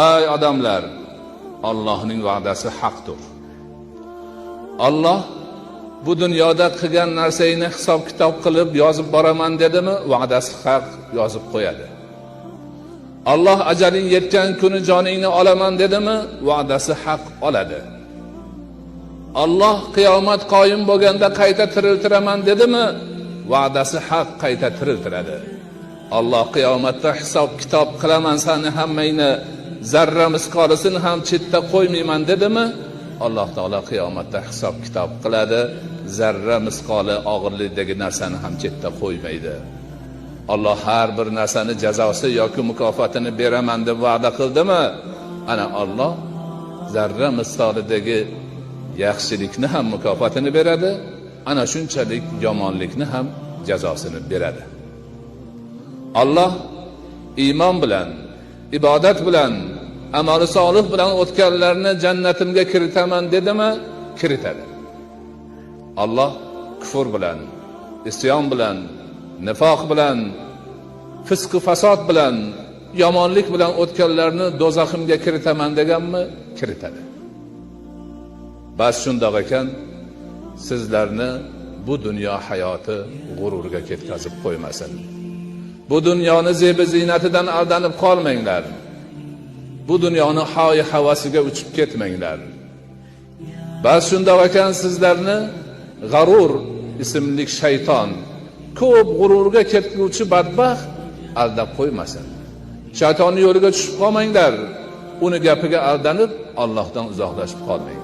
Ey odamlar, Allohning va'dasi haqdir. Alloh bu dunyoda qilgan narsangni hisob-kitob qilib yozib boraman dedimi, va'dasi haq yozib qo'yadi. Alloh ajaling yetgan kuni joningni olaman dedimi, va'dasi haq oladi. Alloh qiyomat qoyim bo'lganda qayta tiriltiraman dedimi, va'dasi haq qayta tiriltiradi. Alloh qiyomatda hisob-kitob qilaman seni hammangni, zarra misqolisini ham chetda qo'ymayman dedimi, Alloh taolo qiyomatda hisob-kitob qiladi, zarra misqoli og'irlikdagi narsani ham chetda qo'ymaydi. Alloh har bir narsani jazosi yoki mukofotini beraman deb va'da qildimi, ana Alloh zarra misqolidagi yaxshilikni ham mukofotini beradi, ana shunchalik yomonlikni ham jazosini beradi. Alloh iymon bilan, ibodat bilan, amali solih bilan o'tganlarni jannatimga kiritaman dedimi, kiritadi. Alloh kufr bilan, isyon bilan, nifoq bilan, fisq va fasod bilan, yomonlik bilan o'tganlarni do'zaximga kiritaman deganmi, kiritadi. Bas shundoq ekan, sizlarni bu dunyo hayoti g'ururga ketkazib qo'ymasin. Bu dunyoni zebi ziynatidan aldanib qolmanglar. Bu dunyoni hoy havasiga uchib ketmanglar. Bas shundoq ekan, sizlarni g'arur ismli shayton, ko'p g'ururga ketguvchi badbaxt aldab qo'ymasin. Shaytonning yo'liga tushib qolmanglar. Uni gapiga aldanib Allohdan uzoqlashib qolmanglar.